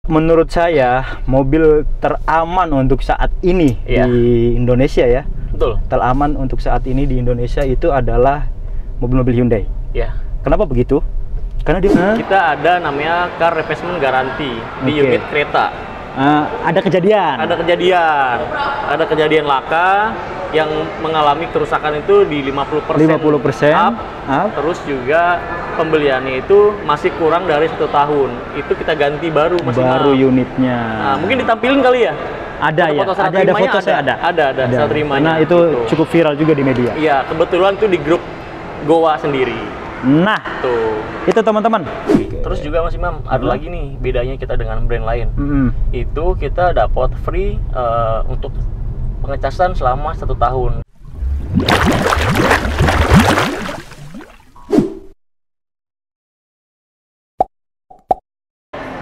Menurut saya mobil teraman untuk saat ini di Indonesia ya. Betul. Teraman untuk saat ini di Indonesia itu adalah mobil-mobil Hyundai. Ya. Kenapa begitu? Karena kita ada namanya car replacement garanti di unit kereta. Ada kejadian. Ada kejadian laka yang mengalami kerusakan itu di 50% up. Terus juga pembeliannya itu masih kurang dari 1 tahun. Itu kita ganti baru unitnya. Nah, mungkin ditampilin kali ya? Ada foto ya. Ada foto saya ada. Ada. Serah terimanya. Karena itu cukup viral juga di media. Iya, kebetulan itu di grup Goa sendiri. Nah, tuh. Itu teman-teman. Terus juga Mas Imam, ada lagi nih bedanya kita dengan brand lain. Itu kita dapat free untuk pengecasan selama 1 tahun.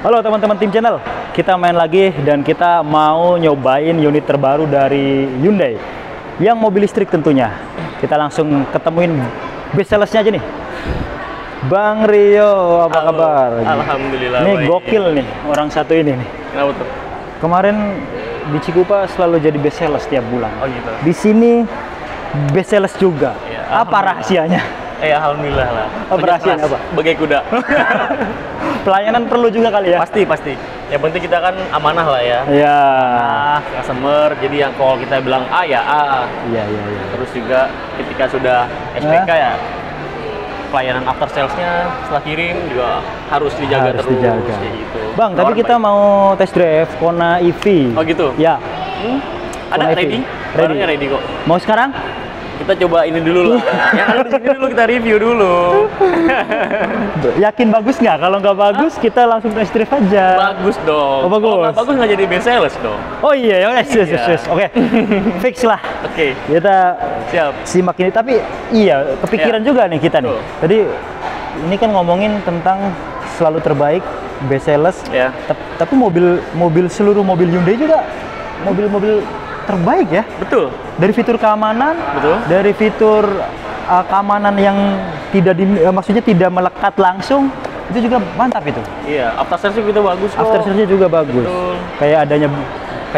Halo teman-teman tim channel, kita main lagi dan kita mau nyobain unit terbaru dari Hyundai yang mobil listrik tentunya. Kita langsung ketemuin best sales-nya aja nih. Bang Rio, apa kabar? Alhamdulillah. Ini baik. gokil nih orang satu ini nih. Kenapa tuh? Kemarin di Cikupa selalu jadi best sales setiap bulan. Oh gitu. Di sini best sales juga. Ya, apa rahasianya? Alhamdulillah lah. Rahasianya apa? Bagai kuda. Pelayanan perlu juga kali ya? Pasti. Yang penting kita kan amanah lah ya. Iya. Customer. Jadi yang kalau kita bilang A ya A. Iya. Terus juga ketika sudah SPK ya pelayanan after salesnya setelah kirim juga harus dijaga terus. Kayak gitu. Bang, tapi kita mau test drive Kona EV. Oh gitu? Ya. Ada ready? Barangnya ready kok. Mau sekarang? Kita coba ini dulu lah. Yang ada di sini dulu kita review dulu. Yakin bagus nggak? Kalau nggak bagus, kita langsung test drive aja. Bagus dong. Oh, bagus. Kalau nggak bagus nggak jadi best sales dong. Oh iya, yes. Oke. Fix lah. Oke. Kita siap. Simak ini. Tapi iya, kepikiran juga nih kita nih. Tadi ini kan ngomongin tentang selalu terbaik, best sales. Ya. Tapi seluruh mobil Hyundai juga mobil-mobil terbaik ya. Betul. Dari fitur keamanan, betul. Dari fitur keamanan yang maksudnya tidak melekat langsung, itu juga mantap itu. Iya, after service juga bagus kok. After service juga bagus. Betul. Kayak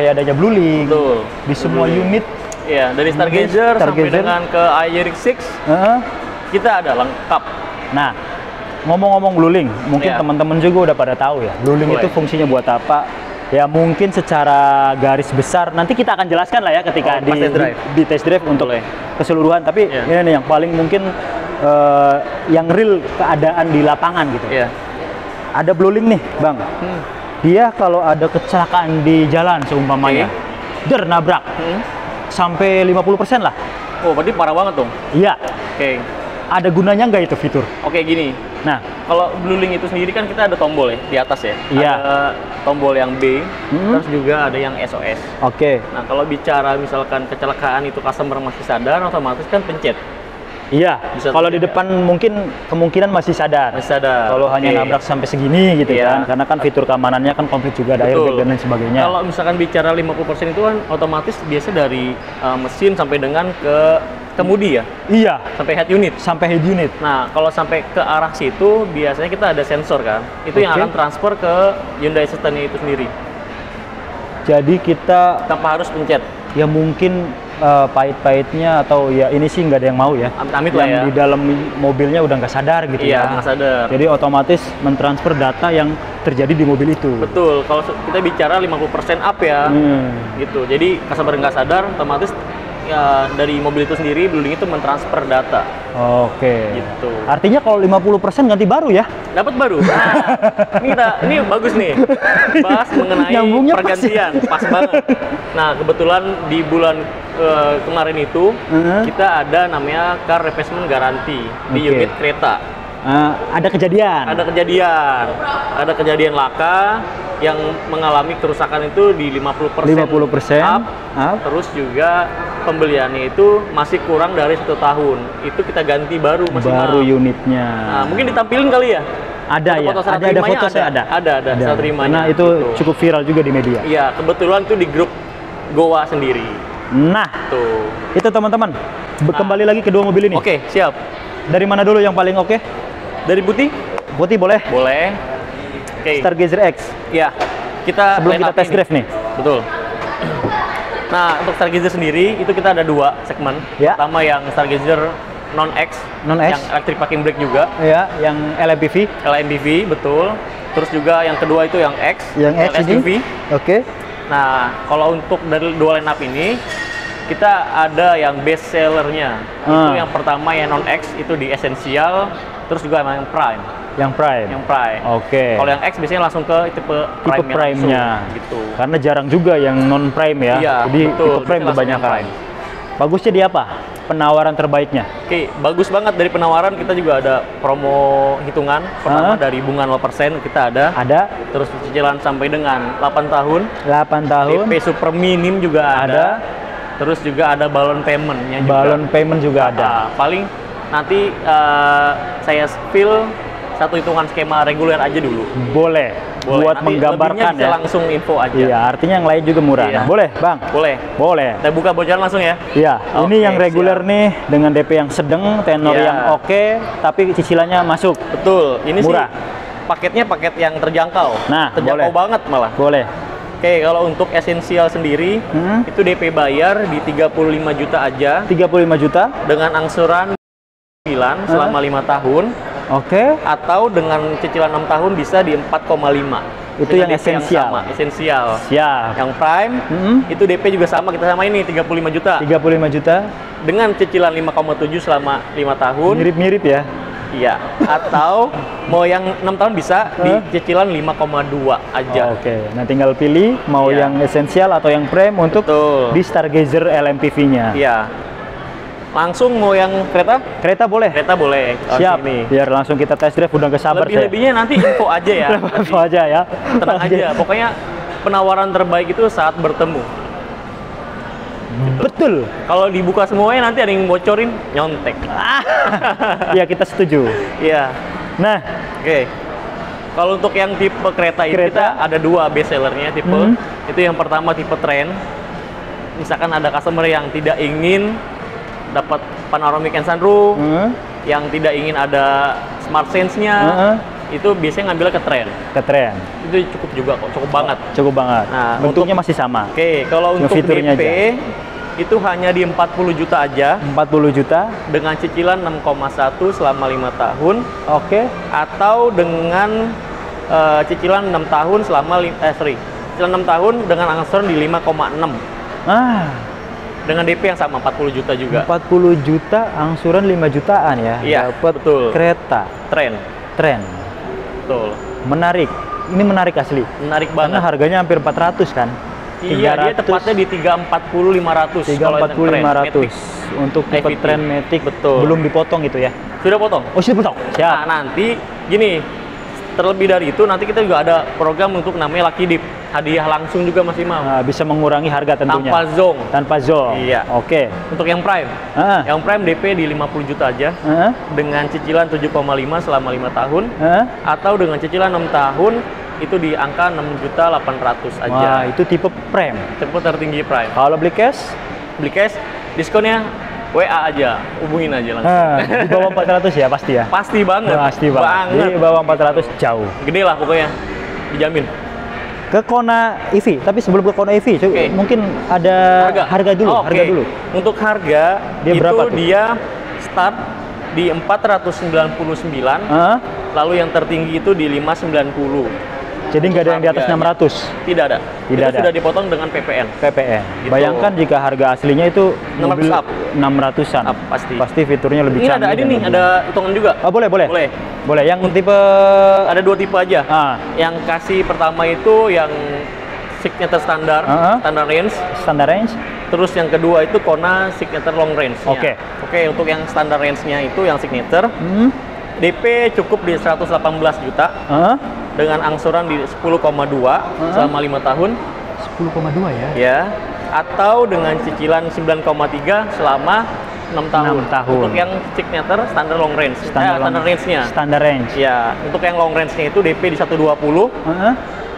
adanya Blue Link. Betul. Di semua unit. Iya, dari Stargazer sampai dengan ke iRig 6, kita ada lengkap. Nah, ngomong-ngomong Blue Link, mungkin teman-teman juga udah pada tahu ya. Blue Link itu fungsinya buat apa? Ya mungkin secara garis besar nanti kita akan jelaskan lah ya ketika di test drive untuk keseluruhan. Tapi ini nih yang paling mungkin yang real keadaan di lapangan gitu. Ada Blue Link nih, Bang. Dia kalau ada kecelakaan di jalan seumpamanya, nabrak sampai 50% lah. Oh, berarti parah banget dong. Iya. Oke. Ada gunanya nggak itu fitur? Oke, gini. Nah, kalau Blue Link itu sendiri kan kita ada tombol ya di atas ya. Iya. Ada tombol yang B, terus juga ada yang SOS. Oke. Nah, kalau bicara misalkan kecelakaan itu customer masih sadar, otomatis kan pencet. Iya. Kalau di depan mungkin kemungkinan masih sadar. Kalau hanya nabrak sampai segini gitu kan. Karena kan fitur keamanannya kan komplit juga, ada airbag dan lain sebagainya. Kalau misalkan bicara 50% itu kan otomatis biasa dari mesin sampai dengan ke kemudi ya? Iya. Sampai head unit. Nah, kalau sampai ke arah situ biasanya kita ada sensor kan. Itu yang akan transfer ke Hyundai Assistant-nya itu sendiri. Jadi kita tanpa harus pencet. Ya mungkin pahit-pahitnya atau ya ini sih nggak ada yang mau ya. Amit lah ya. Yang di dalam mobilnya udah nggak sadar gitu ya. Iya, nggak sadar. Jadi otomatis mentransfer data yang terjadi di mobil itu. Betul. Kalau kita bicara 50% up ya. Gitu. Jadi customer nggak sadar, otomatis ya dari mobil itu sendiri Blue Link itu mentransfer data. Oke. Gitu. Artinya kalau 50% ganti baru ya? Dapat baru. Nah, ini bagus nih. Bahas mengenai pergantian, pas banget. Nah, kebetulan di bulan kemarin itu kita ada namanya car replacement garanti di unit kereta. Ada kejadian laka yang mengalami kerusakan itu di 50% up. Terus juga pembeliannya itu masih kurang dari 1 tahun. Itu kita ganti baru unitnya. Nah, mungkin ditampilin kali ya? Ada ya. Ada foto saya ada. Ada serah terimanya. Nah, itu cukup viral juga di media. Iya, kebetulan itu di grup Goa sendiri. Nah, tuh. Itu teman-teman. Kembali lagi ke dua mobil ini. Oke, siap. Dari mana dulu yang paling oke? Dari Putih? Putih boleh? Boleh. Stargazer X. Iya. sebelum kita test drive nih. Betul. Nah, untuk Stargazer sendiri itu kita ada 2 segmen. Ya. Pertama yang Stargazer non-X, yang electric parking brake juga. Ya, yang LMPV. LMPV, betul. Terus juga yang kedua itu yang X, yang SUV. Oke. Nah, kalau untuk dari 2 line up ini, kita ada yang best sellernya. Itu yang pertama yang non-X itu di Essential, terus juga yang Prime. Yang Prime. Oke. Kalau yang X biasanya langsung ke tipe Prime-nya gitu. Karena jarang juga yang non Prime ya. Iya, jadi betul. tipe Prime kebanyakan. Bagusnya di apa? Penawaran terbaiknya. Oke, bagus banget dari penawaran. Kita juga ada promo hitungan. Pertama dari bunga 0% kita ada. Terus cicilan sampai dengan 8 tahun. 8 tahun. DP super minim juga ada. Terus juga ada balon payment-nya juga. Balon payment juga ada. Paling nanti saya spill satu hitungan skema reguler aja dulu. Boleh. Buat nanti menggambarkan bisa langsung info aja. Iya, artinya yang lain juga murah. Iya. Nah, boleh, Bang? Boleh. Kita buka bocoran langsung ya? Iya, ini yang reguler nih dengan DP yang sedang, tenor yang oke, tapi cicilannya masuk. Betul. Ini murah. Sih paketnya paket yang terjangkau. Nah, terjangkau banget malah. Boleh. Oke, kalau untuk Essential sendiri, itu DP bayar di 35 juta aja. 35 juta? Dengan angsuran 9 selama 5 tahun. Oke. Atau dengan cicilan 6 tahun bisa di 4,5. Itu yang Essential. Essential. Siap. Yang Prime, itu DP juga sama, kita sama ini 35 juta. 35 juta. Dengan cicilan 5,7 selama 5 tahun. Mirip-mirip ya? Iya. Atau mau yang 6 tahun bisa di cicilan 5,2 aja. Oke. Nah, tinggal pilih mau yang Essential atau yang Prime untuk di Stargazer LMPV-nya. Iya. Langsung mau yang kereta? Kereta boleh. Kereta boleh. Siap. Biar langsung kita test drive, udah gak sabar. Lebih-lebihnya nanti info aja ya. Info aja ya. Tenang aja. Pokoknya penawaran terbaik itu saat bertemu. Betul. Kalau dibuka semuanya nanti ada yang bocorin, nyontek. Iya, kita setuju. Iya. Nah, oke. Kalau untuk yang tipe kereta ini kita ada 2 best sellernya tipe. Itu yang pertama tipe Trend. Misalkan ada customer yang tidak ingin dapat panoramic and sunroof, yang tidak ingin ada smart sense-nya, itu biasanya ngambil ke Trend. Itu cukup juga kok, cukup banget. Nah, bentuknya masih sama. Oke, kalau untuk DP itu hanya di 40 juta aja. 40 juta dengan cicilan 6,1 selama 5 tahun. Oke. Atau dengan cicilan 6 tahun selama cicilan 6 tahun dengan angsuran di 5,6. Dengan DP yang sama 40 juta juga. 40 juta angsuran 5 jutaan ya. Iya, betul. Kereta Trend. Betul. Menarik. Ini menarik asli. Menarik banget. Karena harganya hampir 400 kan? Iya, dia tepatnya di 340.500. 340.500 untuk tipe Trend Matic. Betul. Belum dipotong gitu ya? Sudah potong. Oh, sudah potong. Siap. Nah, nanti gini, terlebih dari itu nanti kita juga ada program untuk namanya Lucky Dip. Hadiah langsung juga masih mau. Bisa mengurangi harga tentunya. Tanpa zong. Iya. Oke. Untuk yang Prime. Yang Prime DP di 50 juta aja. Dengan cicilan 7,5 selama 5 tahun. Atau dengan cicilan 6 tahun itu di angka 6.800.000 aja. Wah, itu tipe Prime. Tipe tertinggi Prime. Kalau beli cash? Beli cash, diskonnya WA aja, hubungin aja langsung. Di bawah 400 ya pasti ya? Pasti banget. Di bawah 400 jauh. Gede lah pokoknya, dijamin. Ke Kona EV, tapi sebelum ke Kona EV, mungkin ada harga dulu. Harga dulu. Untuk harga dia itu berapa tuh? Dia start di 499, lalu yang tertinggi itu di 590. Jadi nggak ada yang di atas 600? Tidak ada. Tidak ada. Sudah dipotong dengan PPN. Gitu. Bayangkan jika harga aslinya itu 600-an. Pasti fiturnya lebih canggih. Ini nih, ada hitungan juga. Boleh. Yang tipe ada 2 tipe aja. Yang kasih pertama itu yang signature standar, standar range. Terus yang kedua itu Kona signature long range. Oke, untuk yang standar range-nya itu yang signature. DP cukup di 118 juta. Dengan angsuran di 10,2 selama 5 tahun. 10,2 ya? Ya. Atau dengan cicilan 9,3 selama 6 tahun. Untuk yang signature standar long range. Standar range-nya. Standar range. Ya, untuk yang long range-nya itu DP di 120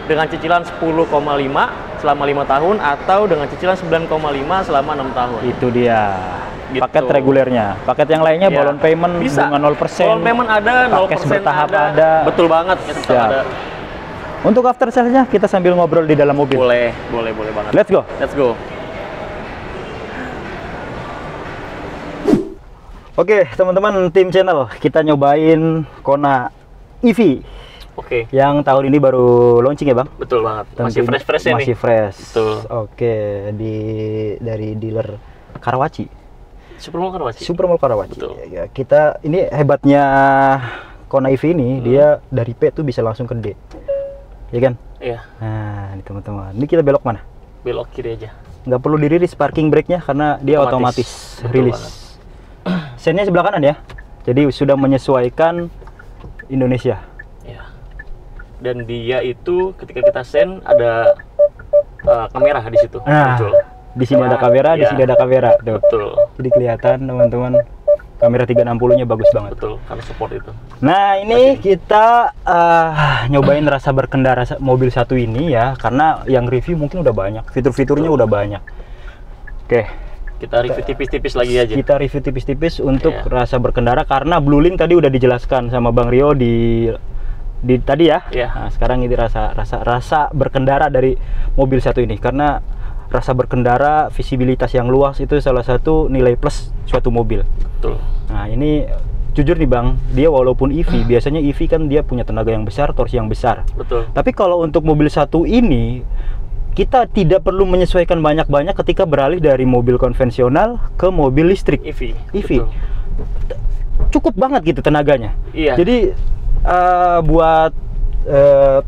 dengan cicilan 10,5 selama 5 tahun atau dengan cicilan 9,5 selama 6 tahun. Itu dia. Paket regulernya. Paket yang lainnya balon payment bunga 0%. Balon payment ada, 0% bertahap ada. Betul banget, ada. Untuk after sales-nya kita sambil ngobrol di dalam mobil. Boleh banget. Let's go. Oke, teman-teman tim channel, kita nyobain Kona EV. Oke. Yang tahun ini baru launching ya, Bang? Betul banget. Masih fresh ya nih. Masih fresh. Betul. Oke, dari dealer Karawaci. Supermall Karawaci. Supermall Karawaci. Betul. Ya, kita ini hebatnya Kona EV ini, dia dari P tuh bisa langsung ke D. Ya kan? Iya. Nah, ini teman-teman. Ini kita belok mana? Belok kiri aja. Nggak perlu dirilis parking brake-nya karena dia otomatis rilis. Sennya sebelah kanan ya. Jadi sudah menyesuaikan Indonesia. Ya. Dan dia itu ketika kita sen ada kamera di situ. Nah, di sini ada kamera, di sini ada kamera. Tuh. Betul. Jadi kelihatan teman-teman, kamera 360-nya bagus banget. Betul, karena support itu. Nah, ini kita nyobain rasa berkendara mobil satu ini ya, karena yang review mungkin udah banyak, fitur-fiturnya udah banyak. Oke. Kita review tipis-tipis lagi aja. Kita review tipis-tipis untuk rasa berkendara, karena Bluelink tadi udah dijelaskan sama Bang Rio di tadi ya. Nah, sekarang ini rasa berkendara dari mobil satu ini, karena rasa berkendara, visibilitas yang luas itu salah satu nilai plus suatu mobil. Betul. Nah, ini jujur nih Bang, dia walaupun EV, biasanya EV kan dia punya tenaga yang besar, torsi yang besar. Betul. Tapi kalau untuk mobil satu ini, kita tidak perlu menyesuaikan banyak-banyak ketika beralih dari mobil konvensional ke mobil listrik. EV. Betul. Cukup banget gitu tenaganya. Iya. Jadi buat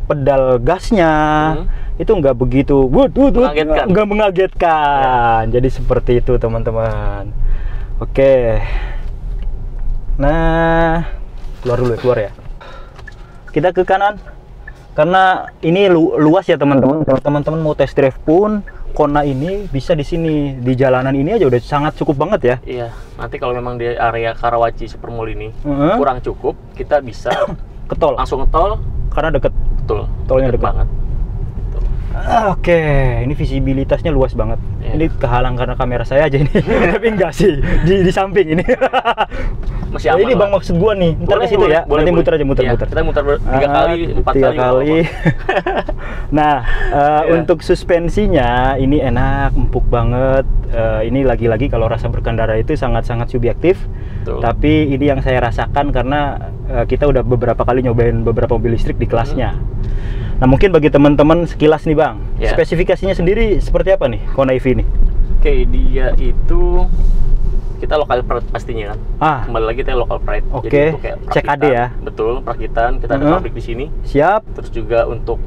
pedal gasnya itu nggak begitu nggak mengagetkan. Jadi seperti itu teman-teman. Oke. Nah, keluar ya. Kita ke kanan. Karena ini luas ya teman-teman. Kalau teman-teman mau test drive pun Kona ini bisa di sini, di jalanan ini aja udah sangat cukup banget ya. Iya. Nanti kalau memang di area Karawaci Supermall ini kurang cukup, kita bisa ke tol. Langsung ke tol karena deket. Betul. Tolnya deket banget. Oke, ini visibilitasnya luas banget. Ini kehalang karena kamera saya aja ini. Tapi enggak sih, di samping ini. Masih aman. Ini Bang maksud gua nih, ntar ke situ ya. Nanti muter aja, muter. Kita muter 3 kali, 4 kali. Nah, untuk suspensinya ini enak, empuk banget. Ini lagi-lagi kalau rasa berkendara itu sangat-sangat subjektif. Tapi ini yang saya rasakan karena kita udah beberapa kali nyobain beberapa mobil listrik di kelasnya. Nah, mungkin bagi teman-teman sekilas nih Bang, spesifikasinya sendiri seperti apa nih Kona EV ini? Oke, dia itu kita local pride pastinya kan. Kembali lagi kita local pride. Oke. CKD ya. Betul, perakitan. Kita ada pabrik di sini. Siap. Terus juga untuk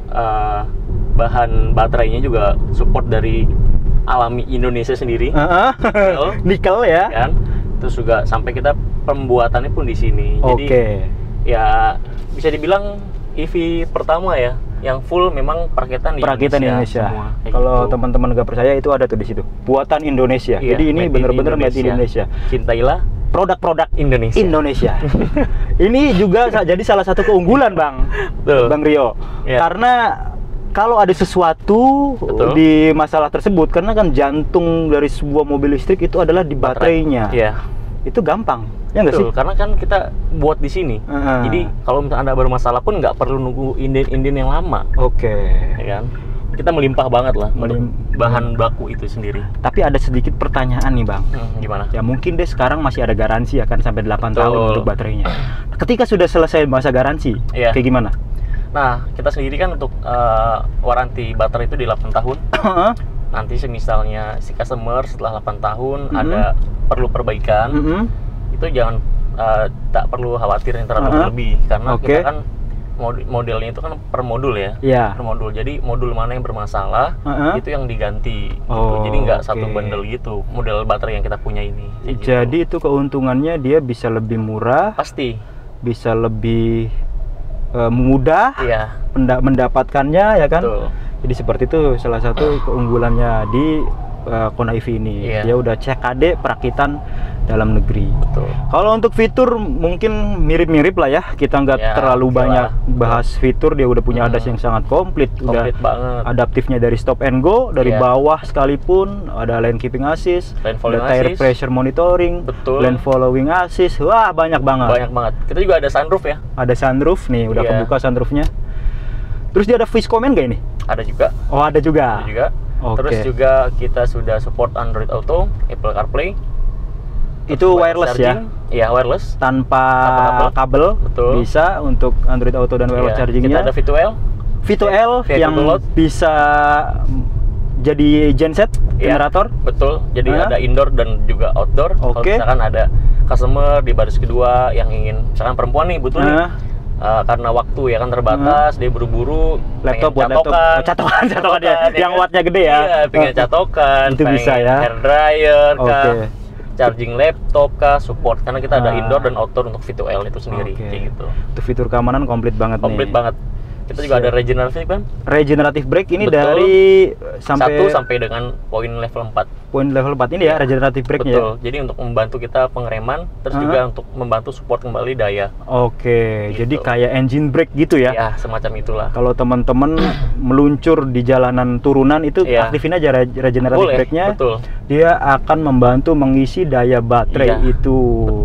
bahan baterainya juga support dari alami Indonesia sendiri. Nikel ya. Kan? Terus juga sampai kita pembuatannya pun di sini. Jadi ya bisa dibilang EV pertama ya yang full memang perakitan Indonesia. Kalau teman-teman nggak percaya itu ada tuh di situ. Buatan Indonesia. Jadi ini benar-benar made in Indonesia. Cintailah produk-produk Indonesia. Ini juga jadi salah satu keunggulan Bang. Bang Rio. Karena kalau ada sesuatu di masalah tersebut, karena kan jantung dari sebuah mobil listrik itu adalah di baterainya. Itu gampang. Ya nggak sih? Karena kan kita buat di sini. Jadi kalau misalnya Anda bermasalah pun nggak perlu nunggu inden yang lama. Ya kan? Kita melimpah banget lah bahan baku itu sendiri. Tapi ada sedikit pertanyaan nih Bang. Gimana? Ya mungkin deh sekarang masih ada garansi ya kan sampai 8 tahun untuk baterainya. Ketika sudah selesai masa garansi, kayak gimana? Nah, kita sendiri kan untuk waranti baterai itu di 8 tahun. Nanti misalnya si customer setelah 8 tahun ada perlu perbaikan, itu jangan tak perlu khawatir yang terlalu berlebih, karena kita kan modelnya itu kan per modul ya, per modul. Jadi modul mana yang bermasalah itu yang diganti. Jadi nggak satu bundle gitu model baterai yang kita punya ini. Jadi itu keuntungannya dia bisa lebih murah, pasti bisa lebih mudah mendapatkannya ya kan. Jadi seperti itu salah satu keunggulannya di Kona EV ini. Dia udah CKD perakitan dalam negeri. Kalau untuk fitur mungkin mirip-mirip lah ya. Kita nggak terlalu banyak bahas fitur. Dia udah punya ADAS yang sangat komplit banget. Adaptifnya dari stop and go, dari bawah sekalipun ada lane keeping assist, ada tire pressure monitoring, lane following assist. Wah, banyak banget. Kita juga ada sunroof ya. Ada sunroof nih, udah kebuka sunroofnya. Terus dia ada voice command nggak ini? Ada juga. Oh, ada juga. Ada juga. Terus juga kita sudah support Android Auto, Apple CarPlay. Itu wireless charging, ya? Iya, wireless. Tanpa kabel. Betul. Bisa untuk Android Auto dan wireless chargingnya. Kita ada V2L. V2L yang bisa jadi genset, generator. Betul. Jadi ada indoor dan juga outdoor. Kalau misalkan ada customer di baris kedua yang ingin, misalkan perempuan nih butuh nih, karena waktu ya kan terbatas, dia buru-buru laptop buat catokan dia yang wattnya gede ya. Iya, pengen catokan, itu bisa ya. Hair dryer kah, charging laptop kah, support karena kita ada indoor dan outdoor untuk V2L itu sendiri kayak gitu. Itu fitur keamanan komplit banget nih. Komplit banget. Kita juga ada regeneratif kan? Regenerative brake ini dari 1 sampai dengan poin level 4. Poin level 4 ini ya regenerative brake-nya. Betul. Jadi untuk membantu kita pengereman, terus juga untuk membantu support kembali daya. Gitu. Jadi kayak engine brake gitu ya? Ya, semacam itulah. Kalau teman-teman meluncur di jalanan turunan itu aktifin aja regenerative brake-nya. Betul. Dia akan membantu mengisi daya baterai itu.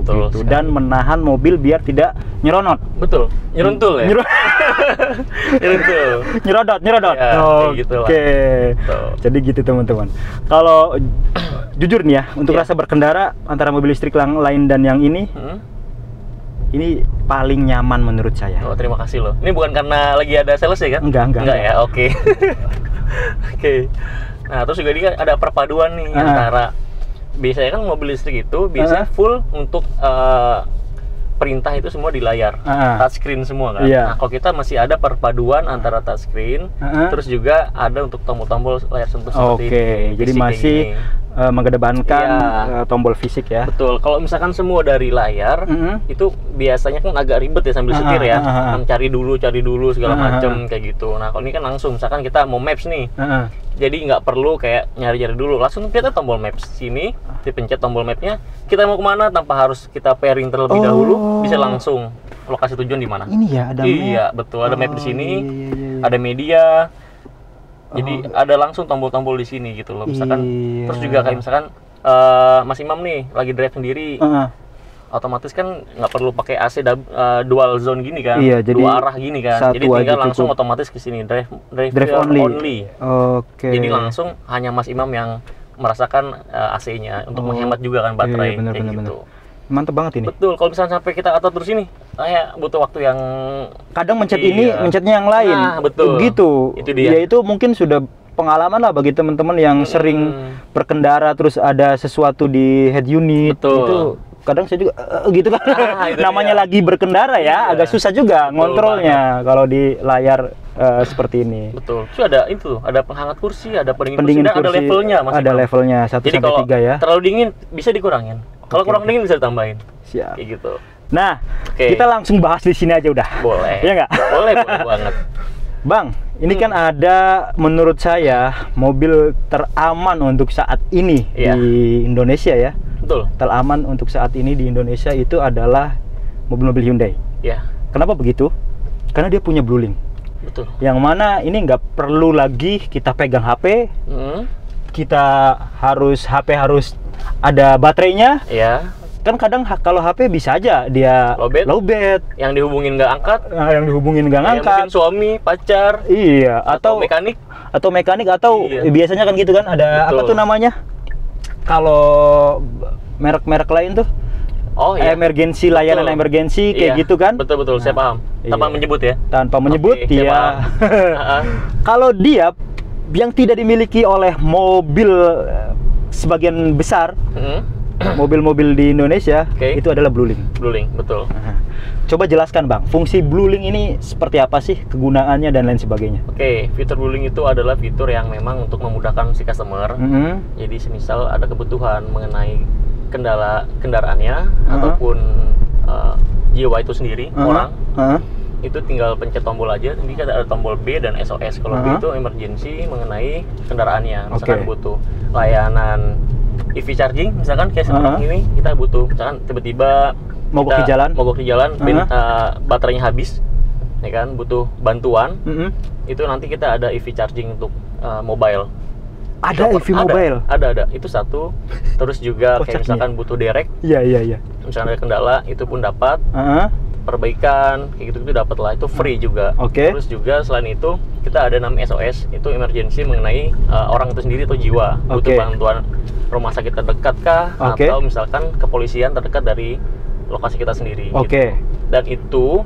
Betul gitu. Dan menahan mobil biar tidak nyeronot. Betul. Nyeruntul ya? Nyeruntul. Nyerodot. Oke. Jadi gitu teman-teman. Kalau jujur nih ya, untuk rasa berkendara antara mobil listrik yang lain dan yang ini, ini paling nyaman menurut saya. Oh, terima kasih loh. Ini bukan karena lagi ada sales ya kan? Enggak ya, oke. Oke. Nah, terus juga dia ada perpaduan nih antara, biasanya kan mobil listrik itu biasanya full untuk perintah itu semua di layar, touchscreen semua kan. Nah, kalau kita masih ada perpaduan antara touchscreen, terus juga ada untuk tombol-tombol layar sentuh seperti ini. Jadi masih mengedepankan tombol fisik ya. Betul. Kalau misalkan semua dari layar, itu biasanya kan agak ribet ya sambil setir ya. Cari dulu segala macam kayak gitu. Nah, kalau ini kan langsung, misalkan kita mau maps nih. Jadi nggak perlu kayak nyari-nyari dulu, langsung kita tombol maps sini, dipencet tombol mapnya, kita mau kemana tanpa harus kita pairing terlebih dahulu, bisa langsung lokasi tujuan di mana. Ini ya ada map. Iya, betul, ada map di sini, ada media. Jadi ada langsung tombol-tombol di sini gitu loh. Misalkan terus juga kayak misalkan Mas Imam nih lagi drive sendiri. Otomatis kan nggak perlu pakai AC dual zone gini kan, jadi dua arah gini kan, jadi tinggal langsung otomatis ke sini drive only. Jadi langsung hanya Mas Imam yang merasakan AC-nya untuk menghemat juga kan baterai gitu. Mantep banget ini. Betul, kalau misalnya sampai kita atur terus ini, kayak butuh waktu yang kadang mencet ini, mencetnya yang lain. Nah, betul. Gitu. Itu dia. Ya itu mungkin sudah pengalaman lah bagi teman-teman yang sering berkendara terus ada sesuatu di head unit. Betul. Itu kadang saya juga gitu kan. Namanya lagi berkendara ya, agak susah juga ngontrolnya kalau di layar seperti ini. Betul. Terus ada itu, ada penghangat kursi, ada pendingin kursi, ada levelnya Mas. Ada levelnya 1 sampai 3 ya. Terlalu dingin bisa dikurangin. Kalau kurang dingin bisa ditambahin. Siap. Kayak gitu. Nah, kita langsung bahas di sini aja udah. Boleh. Iya nggak? Boleh banget. Bang, ini kan ada menurut saya mobil teraman untuk saat ini di Indonesia ya. Betul. Teraman untuk saat ini di Indonesia itu adalah mobil-mobil Hyundai. Iya. Kenapa begitu? Karena dia punya BlueLink. Betul. Yang mana ini nggak perlu lagi kita pegang HP. Kita HP harus ada baterainya. Iya. Kan kadang kalau HP bisa aja dia lowbat. Yang dihubungin nggak angkat. Yang dihubungin nggak angkat. Mungkin suami, pacar. Iya. Atau mekanik. Atau biasanya kan gitu kan ada apa tuh namanya? Kalau merek-merek lain tuh. Emergency, layanan emergency kayak gitu kan? Betul, saya paham. Tanpa menyebut ya? Tanpa menyebut, dia. Kalau dia yang tidak dimiliki oleh mobil sebagian besar, mobil-mobil di Indonesia, itu adalah BlueLink. BlueLink, betul. Coba jelaskan Bang, fungsi BlueLink ini seperti apa sih, kegunaannya dan lain sebagainya? Fitur BlueLink itu adalah fitur yang memang untuk memudahkan si customer. Jadi semisal ada kebutuhan mengenai kendaraannya ataupun jiwa itu sendiri, orang, itu tinggal pencet tombol aja. Jadi ada tombol B dan SOS. Kalau B itu emergency mengenai kendaraannya. Misalkan butuh layanan EV charging, misalkan kayak sekarang ini kita butuh, misalkan tiba-tiba mogok di jalan, baterainya habis, ya kan, butuh bantuan. Itu nanti kita ada EV charging untuk mobile. Ada EV mobile? Ada. Itu satu. Terus juga kayak misalkan butuh derek. Iya. Misalkan ada kendala, itu pun dapat. perbaikan kayak gitu dapat lah, itu free juga. Terus juga selain itu kita ada namanya SOS, itu emergency mengenai orang itu sendiri atau jiwa, butuh bantuan rumah sakit terdekat kah, atau misalkan kepolisian terdekat dari lokasi kita sendiri. Gitu. Dan itu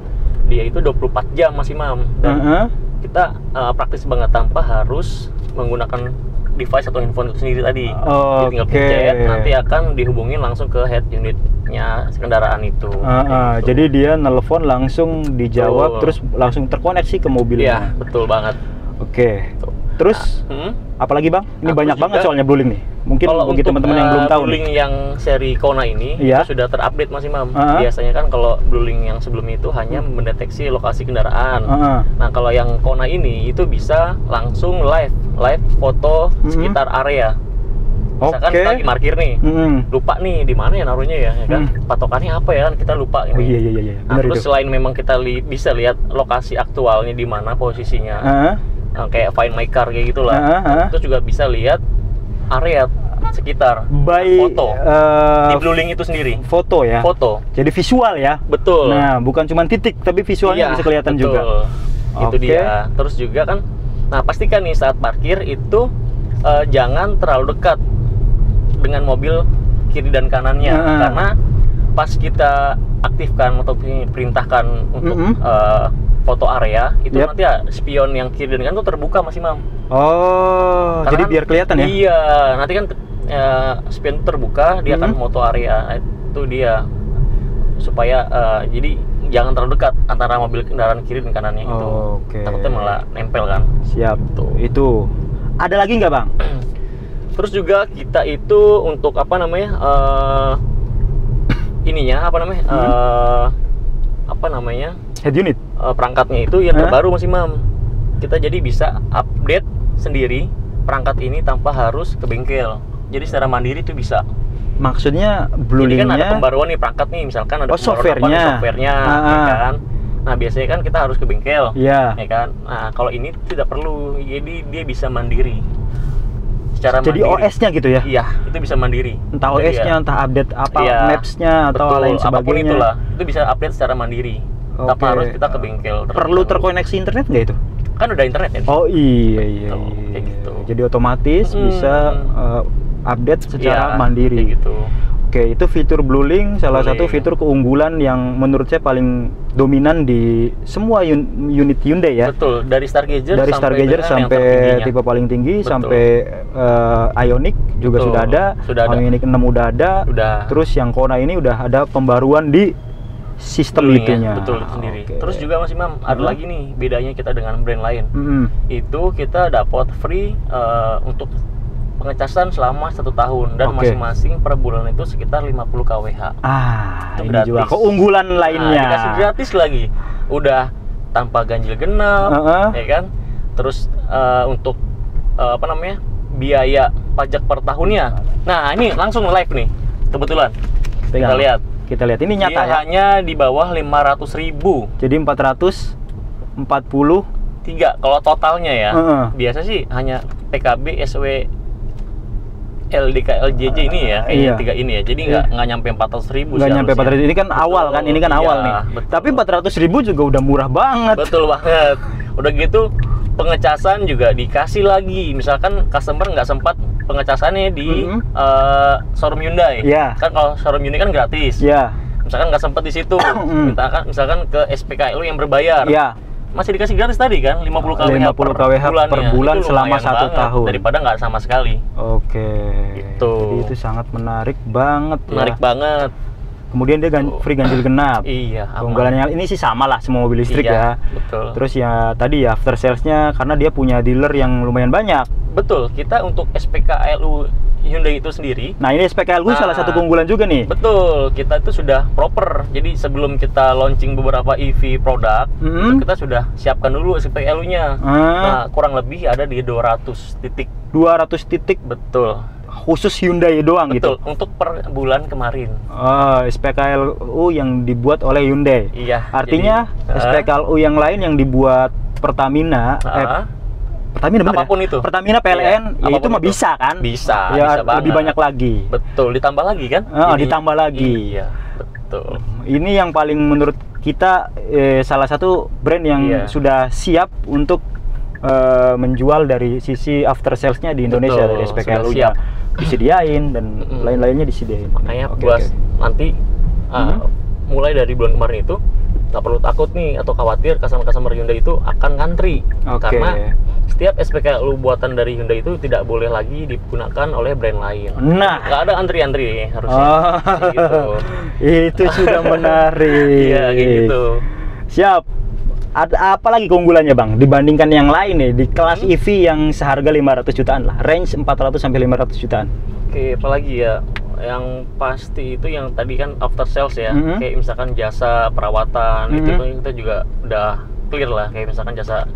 dia itu 24 jam Mas Imam, dan kita praktis banget tanpa harus menggunakan device atau handphone itu sendiri tadi. Jadi tinggal pencet, nanti akan dihubungin langsung ke head unitnya kendaraan itu. Gitu. Jadi dia nelpon langsung dijawab, terus langsung terkoneksi ke mobilnya. Iya, betul banget. Terus apalagi Bang? Ini banyak banget soalnya Bluelink nih. Mungkin bagi teman-teman yang belum tahu Bluelink yang seri Kona ini itu sudah terupdate Mas Imam. Biasanya kan kalau Bluelink yang sebelumnya itu hanya mendeteksi lokasi kendaraan. Nah, kalau yang Kona ini itu bisa langsung live foto sekitar area. Misalkan kita lagi parkir nih, lupa nih di mana ya naruhnya ya kan? Patokannya apa ya kan, kita lupa ini. Nah, terus selain memang kita bisa lihat lokasi aktualnya di mana posisinya. Kayak Find My Car kayak gitulah. Terus juga bisa lihat area sekitar foto di Bluelink itu sendiri. Foto ya. Jadi visual ya. Betul. Nah, bukan cuma titik tapi visualnya bisa kelihatan juga. Itu dia. Terus juga kan, nah pastikan nih saat parkir itu jangan terlalu dekat dengan mobil kiri dan kanannya, karena pas kita aktifkan atau perintahkan untuk foto area itu nanti spion yang kiri dan kanan itu terbuka Mas Imam. Jadi biar kelihatan ya? Iya, nanti kan spion itu terbuka, dia akan foto area. Itu dia, supaya jadi jangan terlalu dekat antara mobil kendaraan kiri dan kanannya itu. Takutnya malah nempel kan. Siap. Itu. Ada lagi nggak Bang? Terus juga kita itu untuk apa namanya? Head unit. Perangkatnya itu yang terbaru Mas Imam. Kita jadi bisa update sendiri perangkat ini tanpa harus ke bengkel. Jadi secara mandiri itu bisa. Maksudnya Bluelink-nya kan ada pembaruan nih perangkat nih, misalkan ada software-nya, ya kan. Nah, biasanya kan kita harus ke bengkel, ya kan. Nah, kalau ini tidak perlu. Jadi dia bisa mandiri. Jadi OS-nya gitu ya? Iya, itu bisa mandiri. Entah OS-nya, entah update apa, Maps-nya atau lain sebagainya. Apapun itulah, itu bisa update secara mandiri. Tanpa harus kita ke bengkel. Perlu terkoneksi internet nggak itu? Kan udah internet ya. Iya. Kayak gitu. Jadi otomatis bisa update secara mandiri. Kayak gitu. Itu fitur Bluelink, salah satu fitur keunggulan yang menurut saya paling dominan di semua unit Hyundai ya. Betul, dari Stargazer sampai tipe paling tinggi. Sampai Ioniq juga sudah ada. Ioniq 6 udah ada. Terus yang Kona ini udah ada pembaruan di sistem itunya. Betul, itu sendiri. Terus juga Mas Imam, ada lagi nih bedanya kita dengan brand lain. Itu kita dapat free untuk pengecasan selama 1 tahun, dan masing-masing per bulan itu sekitar 50 kWh. Itu ini gratis. Juga keunggulan lainnya. Dikasih gratis lagi. Udah tanpa ganjil genap, ya kan? Terus untuk biaya pajak per tahunnya. Nah, ini langsung live nih. Kebetulan. Kita lihat ini nyata ya. Hanya di bawah 500.000. Jadi 443 kalau totalnya ya. Biasa sih hanya PKB, SW, LDK, LJJ ini ya, kayaknya 3 ini ya. Jadi nggak nyampe 400.000. Nggak nyampe 400. Ini kan awal kan, ini kan awal nih. Betul. Tapi 400.000 juga udah murah banget. Betul banget. Udah gitu pengecasan juga dikasih lagi. Misalkan customer nggak sempat pengecasannya di showroom Hyundai. Kan kalau showroom Hyundai kan gratis. Misalkan nggak sempat di situ, misalkan ke SPKLU yang berbayar. Masih dikasih gratis tadi kan, 50 kWh per bulan selama 1 tahun. Daripada nggak sama sekali. Gitu. Jadi itu sangat menarik banget. Banget. Kemudian dia free ganjil genap. Keunggulannya ini sih sama lah semua mobil listrik ya. Betul. Terus ya tadi ya after salesnya, karena dia punya dealer yang lumayan banyak. Betul. Kita untuk SPKLU Hyundai itu sendiri. Nah, ini SPKLU salah satu keunggulan juga nih. Betul. Kita itu sudah proper. Jadi sebelum kita launching beberapa EV produk, itu kita sudah siapkan dulu SPKLU-nya. Nah, kurang lebih ada di 200 titik. 200 titik. Betul. Khusus Hyundai doang. Betul, gitu. untuk per bulan kemarin. SPKLU yang dibuat oleh Hyundai. Iya. Artinya SPKLU yang lain yang dibuat Pertamina, Pertamina bener apapun ya? itu. Pertamina, PLN, ya itu mah bisa kan? Bisa ya, bisa lebih banyak lagi. Betul, ditambah lagi kan? Ditambah lagi. Iya, betul. Betul. Ini yang paling menurut kita salah satu brand yang sudah siap untuk menjual dari sisi after sales-nya di Indonesia. Betul, dari SPKLU-nya disediain dan lain-lainnya disediain. Makanya nanti mulai dari bulan kemarin itu nggak perlu takut nih atau khawatir customer Hyundai itu akan ngantri, karena setiap SPKLU buatan dari Hyundai itu tidak boleh lagi digunakan oleh brand lain. Nah, nggak ada antri-antri harusnya. Gitu. Itu sudah menarik. Iya, kayak gitu. Siap. Ada apa lagi keunggulannya Bang dibandingkan yang lain nih di kelas EV yang seharga 500 jutaan lah, range 400 sampai 500 jutaan. Oke, apalagi ya? Yang pasti itu yang tadi kan after sales ya, kayak misalkan jasa perawatan itu kita juga udah clear lah, kayak misalkan jasa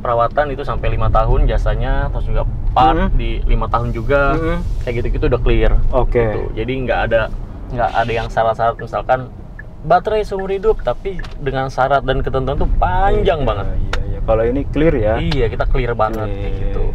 perawatan itu sampai 5 tahun jasanya, terus juga part di 5 tahun juga, kayak gitu-gitu udah clear. Gitu. Jadi nggak ada yang syarat-syarat misalkan baterai seumur hidup, tapi dengan syarat dan ketentuan tuh panjang banget. Iya. Kalau ini clear ya? Iya, kita clear banget kayak gitu.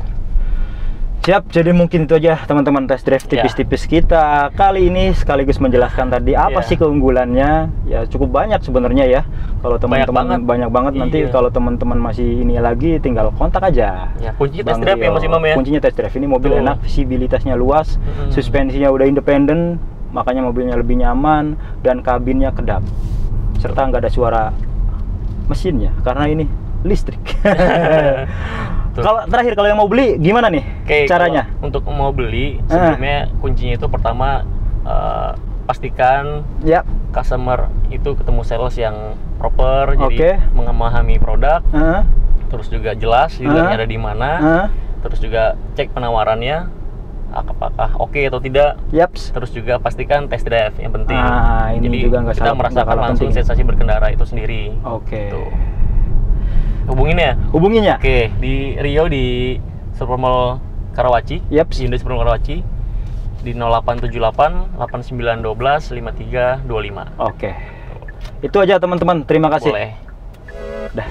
Siap, jadi mungkin itu aja teman-teman test drive tipis-tipis kita kali ini, sekaligus menjelaskan tadi apa sih keunggulannya. Ya cukup banyak sebenarnya ya. Kalau teman-teman banyak banget nanti kalau teman-teman masih ini lagi tinggal kontak aja. Ya, kuncinya test drive ya Mas Imam ya. Kuncinya test drive. Ini mobil enak, visibilitasnya luas, suspensinya udah independen, makanya mobilnya lebih nyaman dan kabinnya kedap. Serta nggak ada suara mesinnya karena ini listrik. Kalau terakhir kalau yang mau beli gimana nih caranya? Untuk mau beli sebelumnya kuncinya itu pertama pastikan customer itu ketemu sales yang proper, jadi memahami produk, terus juga jelas dealernya ada di mana, terus juga cek penawarannya apakah oke atau tidak. Terus juga pastikan test drive yang penting. Ini jadi juga kita merasakan langsung sensasi berkendara itu sendiri. Gitu. Hubungin ya? Oke, di Rio di Supermall Karawaci. Hyundai Supermall Karawaci di 0878 8912 5325. Itu aja teman-teman. Terima kasih. Boleh. Dah.